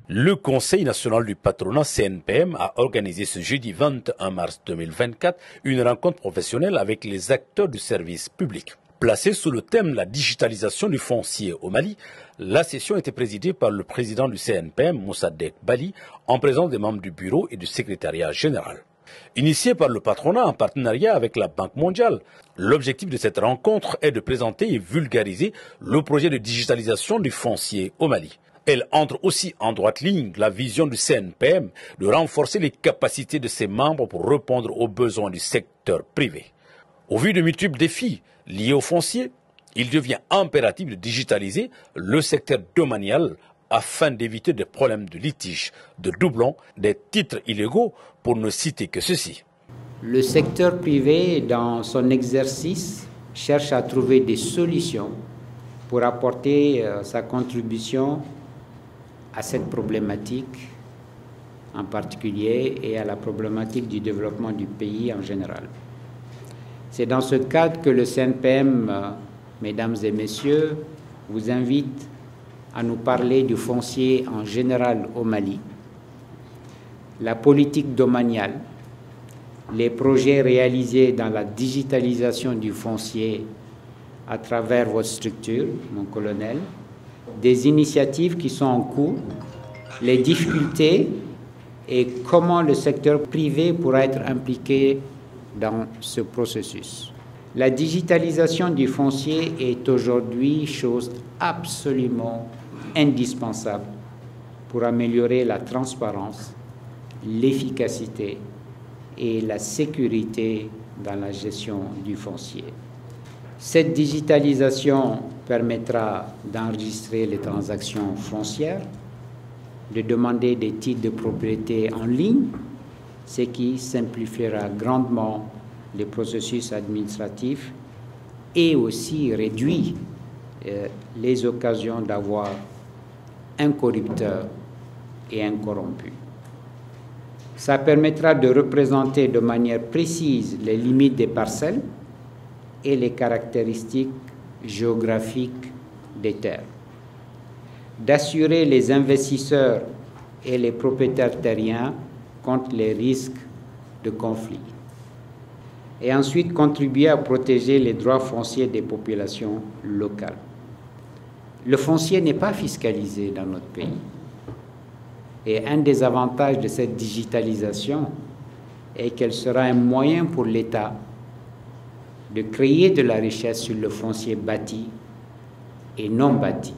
Le Conseil national du patronat CNPM a organisé ce jeudi 21 mars 2024 une rencontre professionnelle avec les acteurs du service public. Placée sous le thème « La digitalisation du foncier au Mali », la session était présidée par le président du CNPM, Moussa Dek Bali, en présence des membres du bureau et du secrétariat général. Initiée par le patronat en partenariat avec la Banque mondiale, l'objectif de cette rencontre est de présenter et vulgariser le projet de digitalisation du foncier au Mali. Elle entre aussi en droite ligne la vision du CNPM de renforcer les capacités de ses membres pour répondre aux besoins du secteur privé. Au vu de multiples défis liés au foncier, il devient impératif de digitaliser le secteur domanial afin d'éviter des problèmes de litige, de doublons, des titres illégaux, pour ne citer que ceci. Le secteur privé, dans son exercice, cherche à trouver des solutions pour apporter sa contribution à cette problématique en particulier et à la problématique du développement du pays en général. C'est dans ce cadre que le CNPM, mesdames et messieurs, vous invite à nous parler du foncier en général au Mali, la politique domaniale, les projets réalisés dans la digitalisation du foncier à travers votre structure, mon colonel, des initiatives qui sont en cours, les difficultés et comment le secteur privé pourra être impliqué dans ce processus. La digitalisation du foncier est aujourd'hui chose absolument indispensable pour améliorer la transparence, l'efficacité et la sécurité dans la gestion du foncier. Cette digitalisation permettra d'enregistrer les transactions foncières, de demander des titres de propriété en ligne, ce qui simplifiera grandement les processus administratifs et aussi réduit les occasions d'avoir un corrupteur et un corrompu. Ça permettra de représenter de manière précise les limites des parcelles et les caractéristiques géographiques des terres, d'assurer les investisseurs et les propriétaires terriens contre les risques de conflit, et ensuite contribuer à protéger les droits fonciers des populations locales. Le foncier n'est pas fiscalisé dans notre pays. Et un des avantages de cette digitalisation est qu'elle sera un moyen pour l'État de créer de la richesse sur le foncier bâti et non bâti.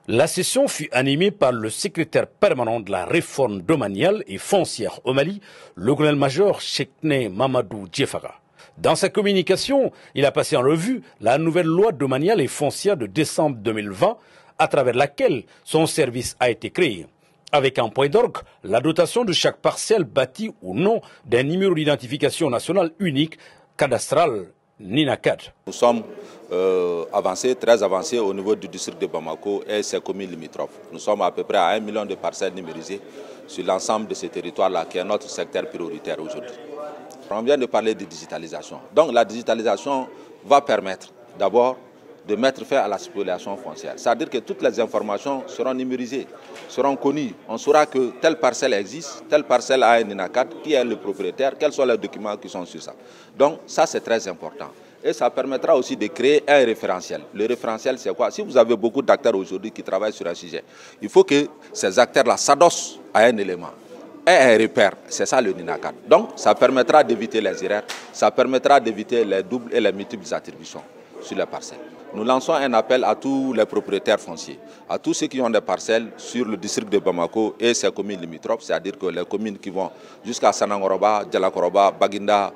La session fut animée par le secrétaire permanent de la réforme domaniale et foncière au Mali, le colonel-major Chekne Mamadou Djefara. Dans sa communication, il a passé en revue la nouvelle loi domaniale et foncière de décembre 2020, à travers laquelle son service a été créé, avec un point d'orgue, la dotation de chaque parcelle bâtie ou non d'un numéro d'identification nationale unique, cadastral NINACAD. Nous sommes avancés, très avancés au niveau du district de Bamako et ses communes limitrophes. Nous sommes à peu près à 1 million de parcelles numérisées sur l'ensemble de ce territoire-là, qui est notre secteur prioritaire aujourd'hui. On vient de parler de digitalisation. Donc la digitalisation va permettre d'abord de mettre fin à la spoliation foncière. C'est-à-dire que toutes les informations seront numérisées, seront connues. On saura que telle parcelle existe, telle parcelle a un INACAD, qui est le propriétaire, quels sont les documents qui sont sur ça. Donc ça, c'est très important. Et ça permettra aussi de créer un référentiel. Le référentiel, c'est quoi? Si vous avez beaucoup d'acteurs aujourd'hui qui travaillent sur un sujet, il faut que ces acteurs-là s'adossent à un élément. Et un repère, c'est ça le NINACAD. Donc ça permettra d'éviter les erreurs, ça permettra d'éviter les doubles et les multiples attributions sur les parcelles. Nous lançons un appel à tous les propriétaires fonciers, à tous ceux qui ont des parcelles sur le district de Bamako et ses communes limitrophes, c'est-à-dire que les communes qui vont jusqu'à Sanangoroba, Djalakoroba, Baginda,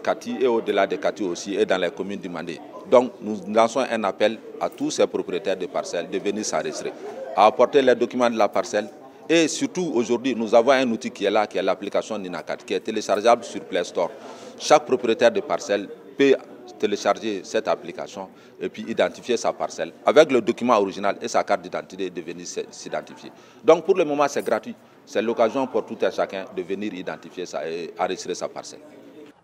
Kati et au-delà de Kati aussi, et dans les communes du Mandé. Donc nous lançons un appel à tous ces propriétaires de parcelles de venir s'enregistrer, à apporter les documents de la parcelle. Et surtout, aujourd'hui, nous avons un outil qui est là, qui est l'application NINACAD, qui est téléchargeable sur Play Store. Chaque propriétaire de parcelle peut télécharger cette application et puis identifier sa parcelle avec le document original et sa carte d'identité de venir s'identifier. Donc pour le moment, c'est gratuit. C'est l'occasion pour tout un chacun de venir identifier et enregistrer sa parcelle.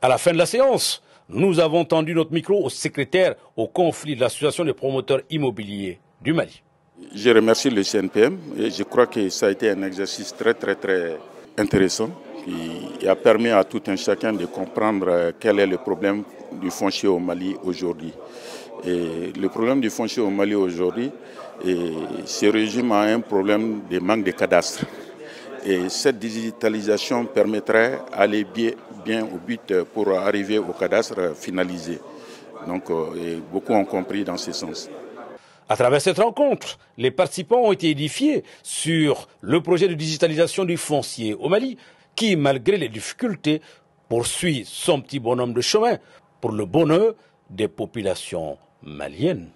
À la fin de la séance, nous avons tendu notre micro au secrétaire au conflit de l'association des promoteurs immobiliers du Mali. Je remercie le CNPM et je crois que ça a été un exercice très intéressant qui a permis à tout un chacun de comprendre quel est le problème du foncier au Mali aujourd'hui. Et le problème du foncier au Mali aujourd'hui se résume à un problème de manque de cadastre. Et cette digitalisation permettrait d'aller bien au but pour arriver au cadastre finalisé. Donc beaucoup ont compris dans ce sens. À travers cette rencontre, les participants ont été édifiés sur le projet de digitalisation du foncier au Mali qui, malgré les difficultés, poursuit son petit bonhomme de chemin pour le bonheur des populations maliennes.